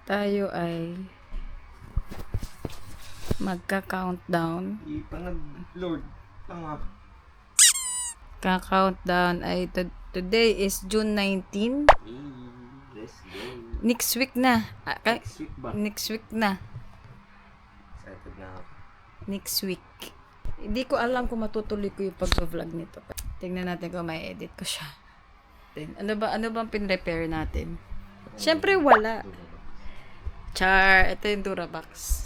Tayo ay magka-countdown. Ipang-Lord. Tanga. Ka-countdown ay today is June 19. Let's go. Next week na. Next week ba? Next week na. Excited na ako. Next week. Hindi ko alam kung matutuloy ko yung pag-vlog nito. Tingnan natin kung may edit ko siya. Then, ano bang pin-repair natin? Siyempre wala. Char, ito yung Durabox.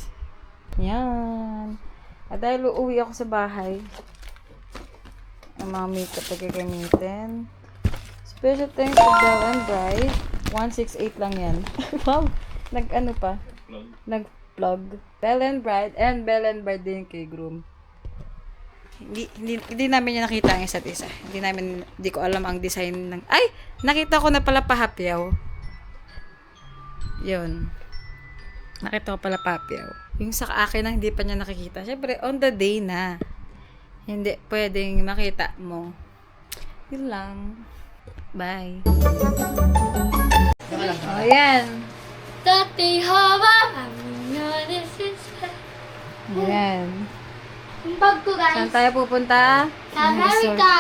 Yan. At dahil uuwi ako sa bahay, ang mga makeup na gagamitin. Special thanks to Bell and Bride. 168 lang yan. Wow. Nag-ano pa? Nag-vlog. Bell and Bride and Bell and Bride din kay Groom. Hindi namin yung nakita ang isa't isa. Hindi ko alam ang design ng... Ay! Nakita ko na pala pahapyaw. Yun. Nakita ko pala papyaw. Yung sa akin na hindi pa niya nakikita. Siyempre, on the day na. Hindi pwedeng makita mo. Yun lang. Bye. Oh, yan. Dati hawa, this is Yan. yung bag ko, Saan guys. tayo pupunta? Sa America.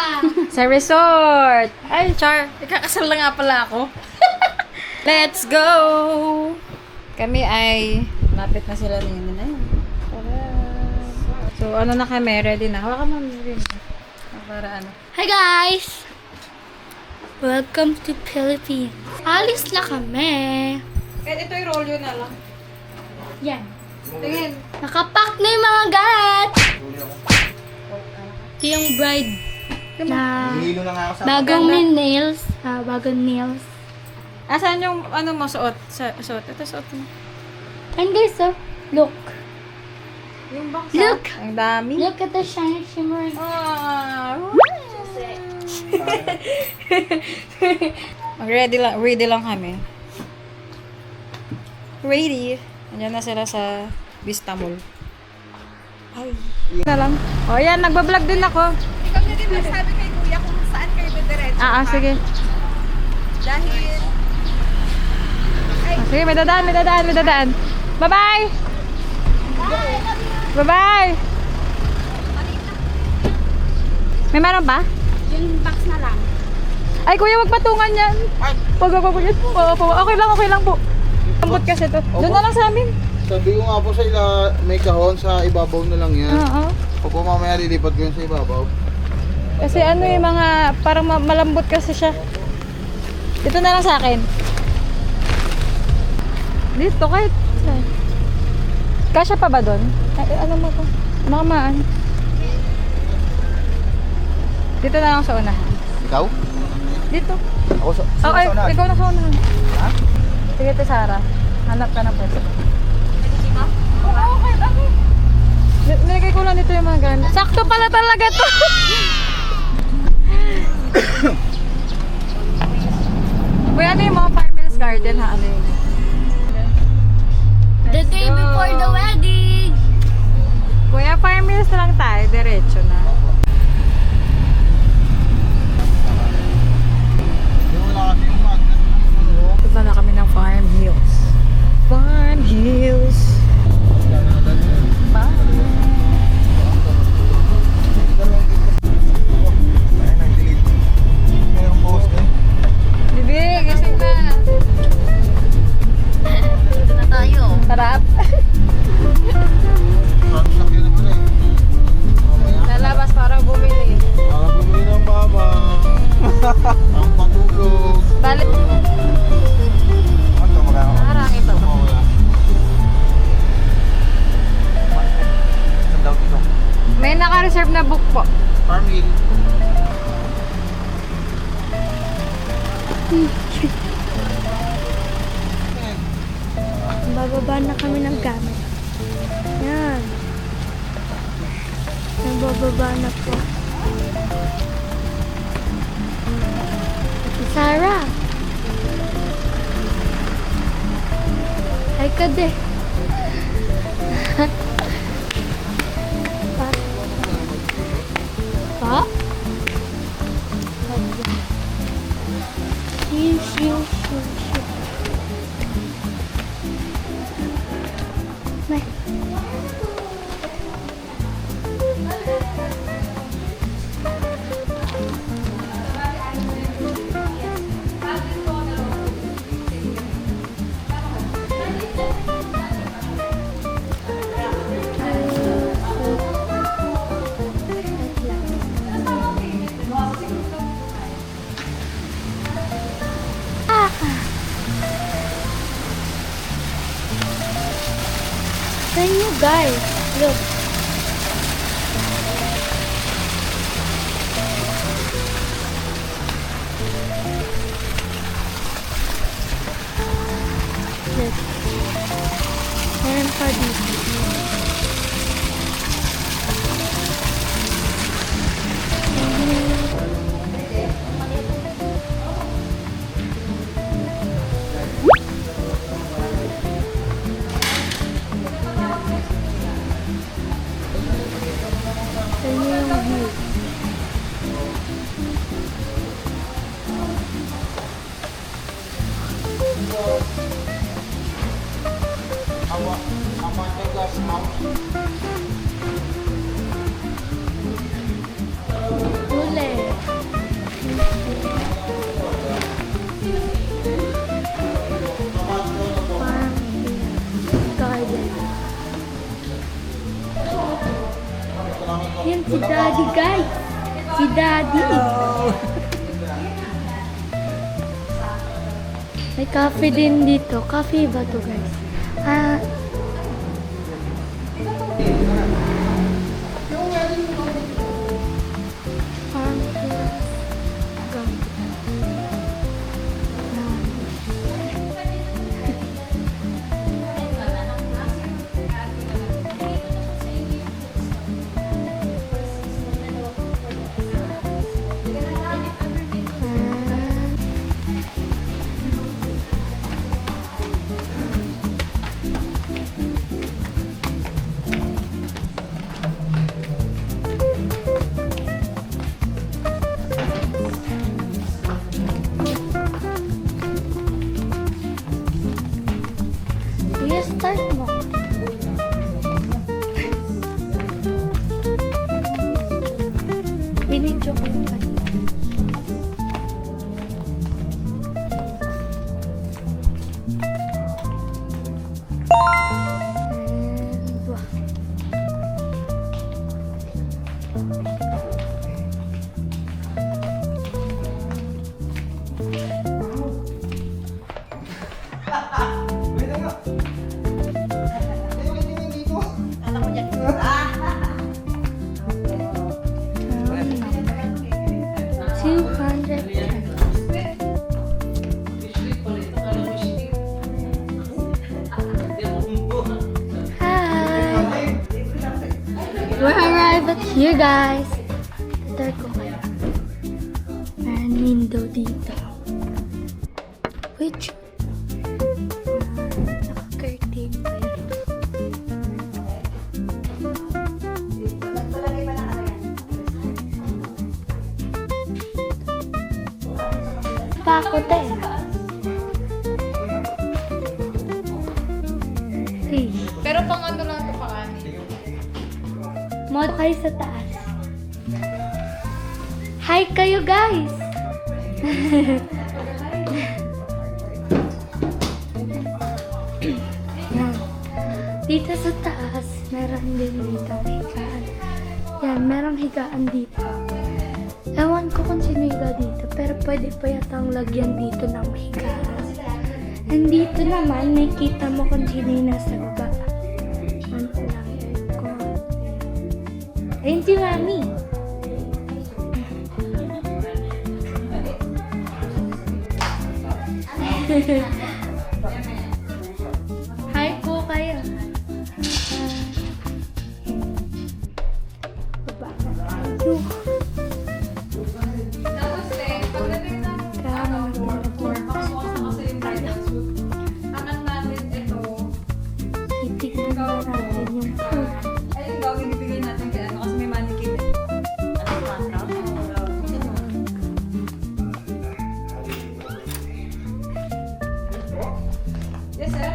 Sa resort. Ay, Char. Ikakasal na nga pala ako. Let's go! Kami ay lapit na sila ni Yun. Tara. So, ano na kami? Ready na. Hawakan mo rin. Para ano. Hi, guys. Welcome to Philippines. Alis na kami. Kahit ito yung rolyo na lang. Yan. Tingin. Nakapack na yung mga gamit. Ito yung bride na Hilo na nga ako sa bagong nails. Bagong nails. Asan yung ano mo suot? Suot. Ito suot mo. And guys, look. Yung box. Look. Ang dami. Look at the shiny shimmering. Ah. Ready lang kami. Ready. Andiyan na sila sa Vista Mall. Ay. Na lang. O yan, nagbablog din ako. Ikaw na din magsabi kay Kuya kung saan kayo didiretso. Sige. Dahil, Sige, may dadaan. Bye-bye! Bye-bye! May meron ba? Yung box na lang. Ay, kuya, wag patungan yan. Wag. Okay lang po. Lambot kasi to. Doon na lang sa amin. Sabi ko nga po sa ila, may kahon sa ibabaw na lang yan. Oo. Pag po mamaya lilipat ko yun sa ibabaw. Kasi ano yung mga, parang malambot kasi siya. Dito na lang sa akin. Dito, kahit. Kasya pa ba doon? Ay, ano mo to? Makamaan. Dito na lang sa unahan. Ikaw? Dito. Ako sa Okay, unahan. ikaw na sa unahan. Ha? Sige, te Sara. Hanap ka na pwesto. Oo, kahit ako. Nilagay ko lang dito yung mga gamit. Sakto pala talaga to. Kuya, ano yung mga Farmers Garden ha? Ano yun? The day before the wedding. Kuya, Farmers lang tayo. Diretso na. Yung wala kasi yung magnet. Punta na kami ng Farm Hills. Farm Hills. Bye. Ay, nag-delete. Mayroong post eh. Bibi, gising na. Dito na tayo. Sarap. Parang sakyan naman eh. Mamaya. Lalabas para bumili. Para bumili ng baba. Ang patulog. Balik. Ano ito magkano? Parang ito. Wala. Saan daw ito? May naka-reserve na book po. Farm Hill. Bababa na kami ng gamit. Yan. Nagbababa na po. Si Sarah. Ay ka de. Pa? Shiu, shiu, shiu, shiu. Sa inyo guys. Look. Look. Meron pa dito. Sa inyo yung view. Amategas house. Huli. Farm garden. Yan si Daddy guys. Si Daddy. May cafe din dito. Cafe ba to guys? Farm garden. Kuya, start mo. Binidyo ko yung kanina. And, wow. Hi! We're arrived at here, guys. Enter ko kayo. Meron window dito. Which naka-curtain pa yun. Pakot eh. Hey. Pero pang ano lang ito pakanin. Mod kayo sa taas. Hi kayo guys! Yan. Dito sa taas, meron din dito higaan. Yan, merong higaan dito. Ewan ko kung sino higa dito, pero pwede pa yatang lagyan dito ng higaan. And dito naman, may kita mo kung sino yung nasa baba. Ano lang ko. Ayun si Mami. Hi po kayo. Baba. Yuh. Tapos pagdating ng Kaya pagbukas na kasi yung bridal suit, anak natin ito, titignan na natin yung food. ay yung gawin ibigay natin kay ano kasi may mannequin eh. Yes, sir.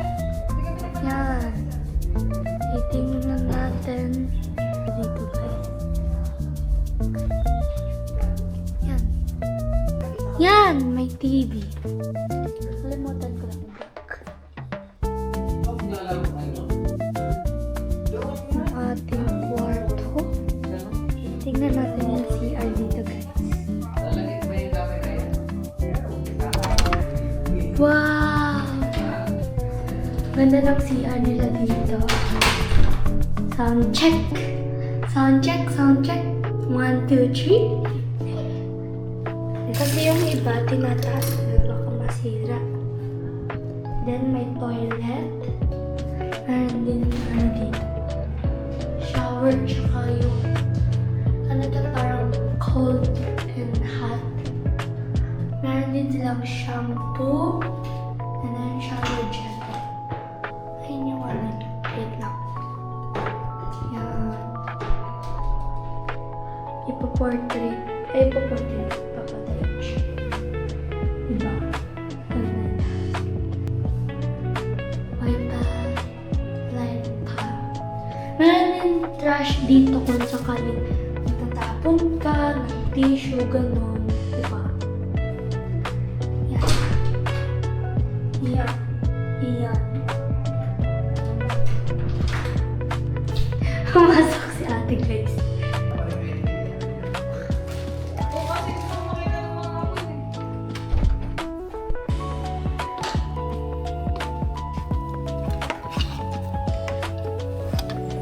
Bigyan mo naman. Yan. Titingnan natin. Dito guys. Yan. Yan! May TV. Kalimutan ko lang i-block. Yung ating kwarto. Tingnan natin yung CR dito guys. Wow! Ganda ng CR nila dito. Sound check. Sound check, sound check. 1, 2, 3. Kasi yung iba, tinataas na baka masira. Then may toilet. And then ano dito? Shower, tsaka yung ano to, parang cold and hot. Meron din silang shampoo. And then shower gel. Ayun yung ano. Wait lang. Yan. Ipo-portrait. Ay, ipo-portrait. Papatay siya. Diba? Ganun. iPad. Laptop. Meron din trash dito kung sakaling matatapon ka, ng tissue, ganun. Diba? Yan. Yan. Yan. Pumasok si ate guys. Oo, kasi gusto ko makita ng mga hapon eh.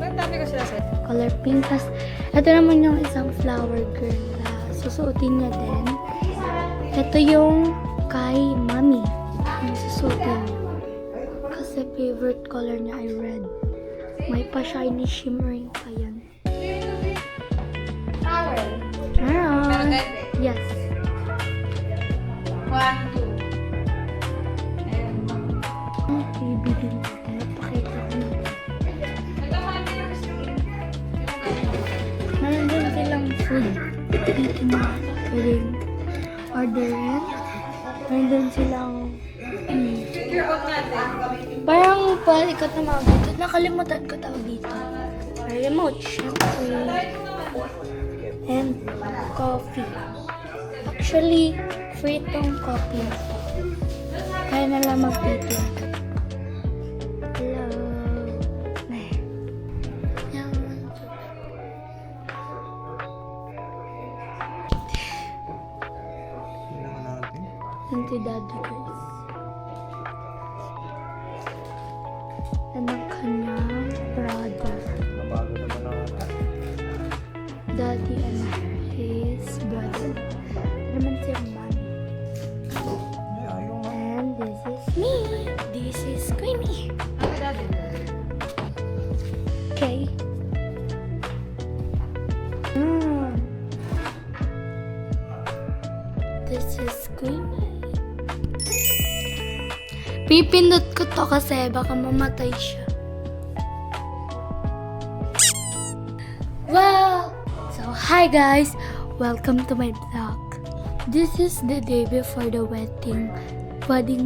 Ang dami ko sila sa Color pink. Tapos, ito naman yung isang flower girl na susuotin niya din. Ito yung kay mami. Yung susuotin niya. Kasi favorite color niya ay red. May pa-shiny shimmering pa yan. Towel. Meron. Meron din. Yes. 1, 2. Ayan. Ibigin natin. Pakita ko na. Ito man din ang screen. Meron din silang food. Dito na pwedeng orderin. Meron din silang Figure out natin. parang pwede ka tumawag dito. Nakalimutan ko tawag dito. Remote, syempre. And coffee. Actually, free tong coffee. Kaya na lang mag-pito. Hello. Yan. Yung si daddy guys. And ang kanyang brother. Daddy and his brother. Ito naman si mommy. And this is me. This is Queenie. Okay. This is Queenie. Pipindot ko to kasi baka mamatay siya. Well, so hi guys, welcome to my vlog. This is the day before the wedding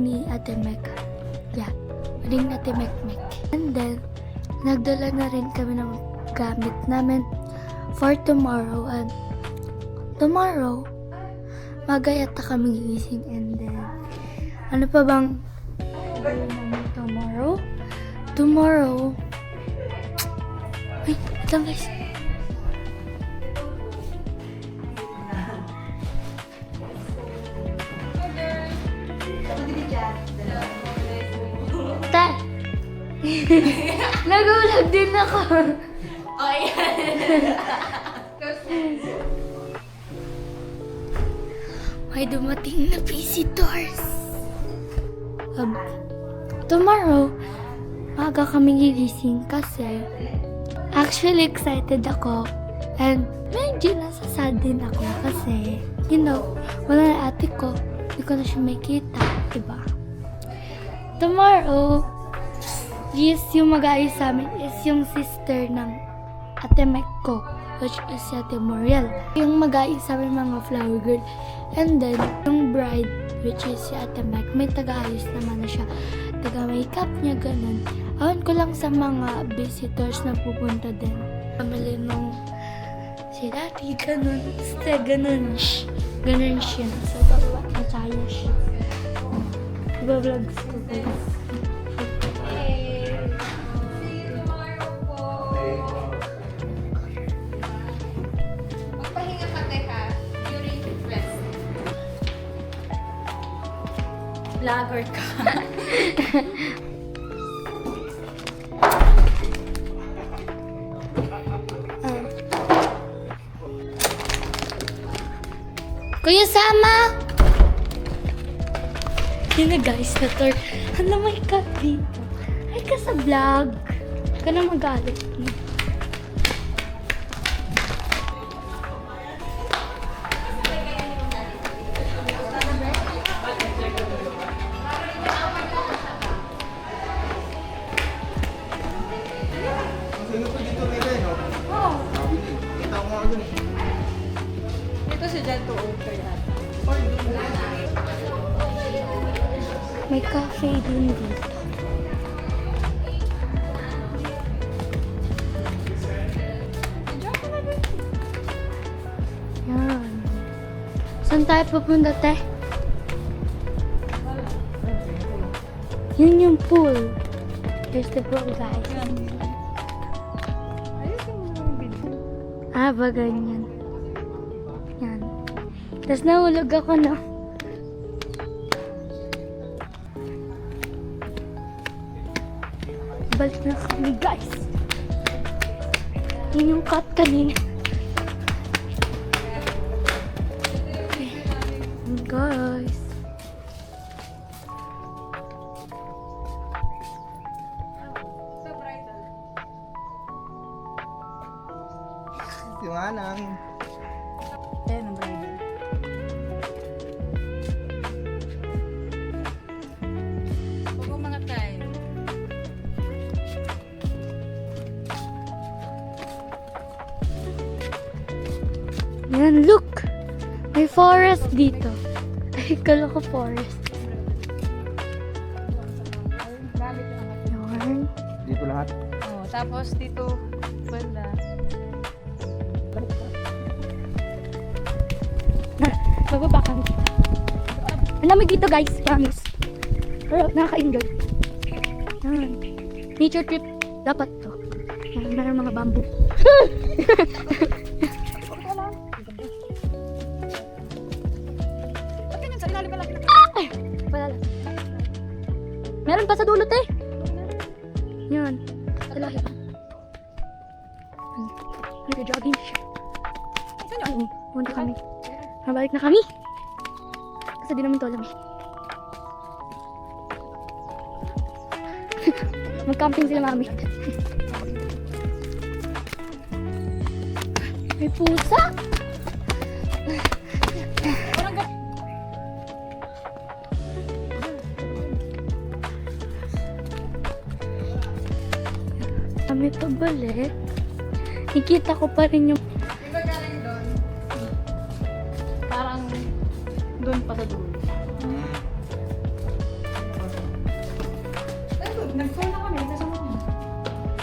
ni Ate Mek. Yeah, wedding ni Ate Mek. And then, nagdala na rin kami ng gamit namin for tomorrow. And tomorrow, magayata kami gising. And then, ano pa bang gawin namin tomorrow? Tomorrow, ay, ito guys. Ta! Nagulag din ako. Oh, yan. May dumating na visitors. Tomorrow, maaga kami gigising kasi actually excited ako and medyo nasasad din ako kasi wala na ate ko. Hindi ko na siya makita, diba? Tomorrow, yes, yung mag-aayos sa amin is yung sister ng Ate Mek ko, which is si Ate Moriel. Yung mag-aayos sa amin mga flower girl. And then, yung bride, which is si Ate Mek, may taga-ayos naman na siya. Taga-makeup niya, ganun. Awan ko lang sa mga visitors na pupunta din. Pamili nung si Daddy, ganun. Basta ganun. Ganun siya. So, dapat masaya siya. Iba-vlogs ko guys. See you tomorrow po. Magpahinga ka ha during rest. vlogger ka. Kuya Sama! Yun na guys, na third. Ano may cut dito? Ay ka sa vlog. Huwag ka na magalit. Sino po dito nila eh, no? Oo. Sabi niya eh. Kita ko nga dun eh. Ito si Jan to okay at. May cafe din dito. Yan. Saan tayo pupunta, te? Yun yung pool. Here's the pool, guys. Ayusin mo naman yung video. Ah, ba ganyan. Yan. Tapos nahulog ako, no? Balik na kami, guys. Yun yung cut kanina. Okay. Guys. Yung anang. Ayan ang bridal. Huwag mo mga tayo. Yan, look! May forest dito. Ay, kala ko forest. Yan. Dito lahat. Oh, tapos dito banda. Bababa kami. Ang lamig dito, guys. Promise. Pero nakaka-enjoy. Yan. Nature trip. Dapat to. Yan, meron mga bamboo. Ay, wala lang. Meron pa sa dulot eh. Yan. Talahi. Nag-jogging siya. Ay, punta kami. Mabalik na kami. Kasi di namin to alam eh. Mag-camping sila mami. May pusa! Kami pabalik. Nakita ko pa rin yung Di ba galing doon? Parang doon pa sa dulo. Nag-phone na kami, kasama kami.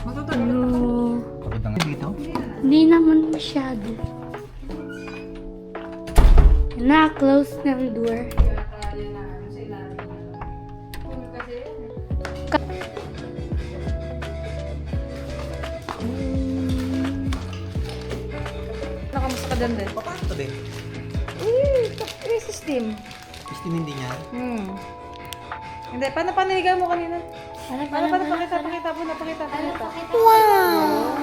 Matutulog na kami. ano. Kapit nga dito. Hindi naman masyado. Na-close na ang door. Yun na, ano sa ilalim. Kung kasi yan eh. Nakamusta ka dyan din? Paano ito din? System. Gusto hindi niya. Hindi, paano higa mo kanina? Paano, pakita mo. Wow!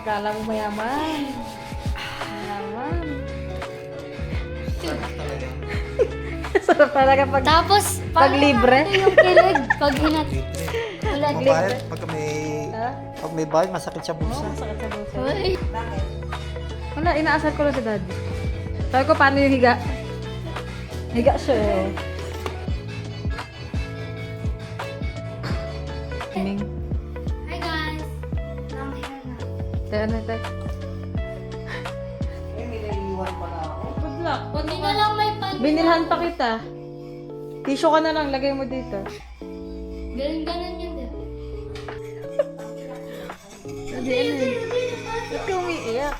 Kala mo mayaman. Mayaman. Sarap talaga pag Tapos, Pag libre? Ito yung kilig pag hinat. Wala Mabayad Ha? pag may bayad masakit sa Oo, masakit sa bulsa. Uy. Wala, inaasar ko lang si daddy. Sabi ko, paano yung higa? Higa siya eh. Ming. Hi guys. I'm here na. Kaya ano tayo? Good luck. Hindi na lang may pan. Binilhan pa kita. Tissue ka na lang, lagay mo dito. Ganun yun din. Hindi, ano eh. Ba't ka umiiyak?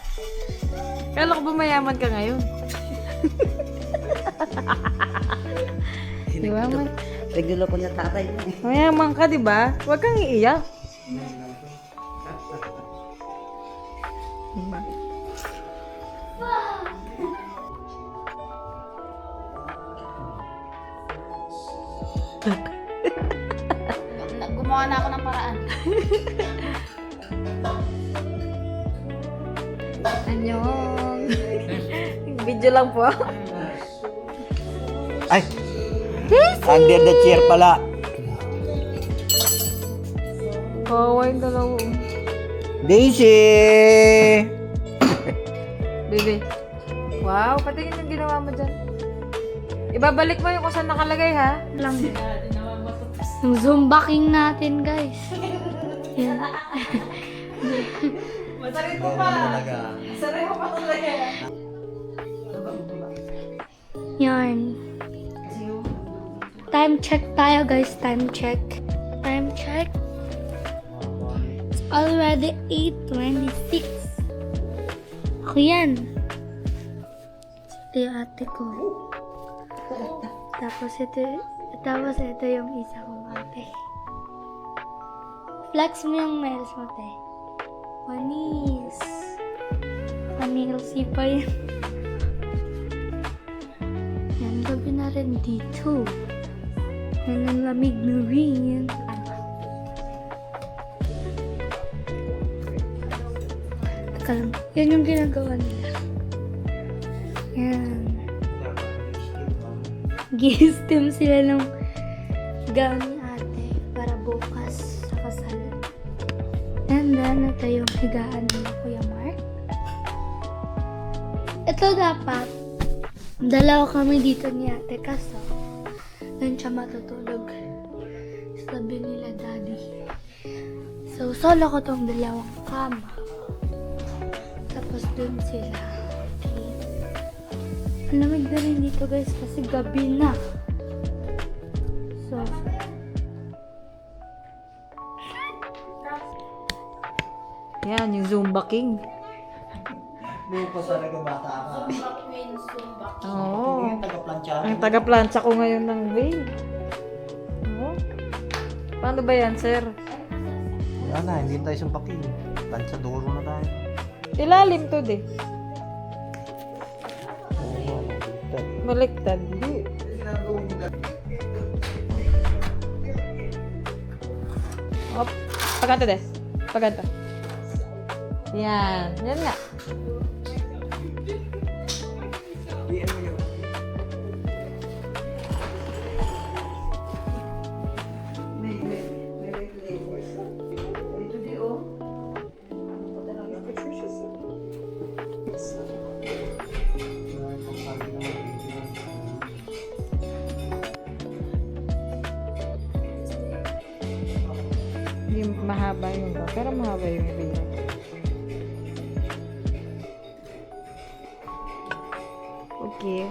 Kala ko ba mayaman ka ngayon? Di ba? Regular ko niya tatay. Mayaman ka, di ba? Huwag kang iiyak. Diba? Gumawa na ako ng paraan. Anyong. Video lang po. Ay! Under the chair pala. Kawawa yung dalawa. Daisy! Baby. Wow, patingin yung ginawa mo dyan. Ibabalik mo yung kung saan nakalagay, ha? Lang. Yung Zumba King natin, guys. Yan. Masarap mo pa. Masarap mo pa talaga. Yan. Time check tayo, guys. Time check. Time check. It's already 8:26. Ako yan. Ito yung ate ko. Tapos ito yung isa kong ate. Flex mo yung nails mo, te. Manis. Manilsi pa yan. Yan, gabi na rin dito. Yan ang lamig na rin. Teka lang. Yan yung ginagawa nila. Yan. Gi-steam sila ng gown ni ate para bukas sa kasal. And then, ito yung higaan ni Kuya Mark. Ito dapat, dalawa kami dito ni ate kaso doon siya matutulog sa tabi nila daddy. So, solo ko tong dalawang kama. Tapos doon sila. Okay. Ang lamig na rin dito guys kasi gabi na. So, Yan, yung Zumba King. Hindi ko sa nagabata ka. Oo. Yung taga-plancha. Ang taga-plancha ko ngayon ng veil. Oo. Paano ba yan, sir? Wala na, hindi tayo sumpakin. Plancha duro na tayo. Ilalim to, de. Oo, Baliktad. Hindi. Op. Paganto, de. Paganto. Yan. Yan nga. Hindi mahaba yung ba? Pero mahaba yung iba. Okay.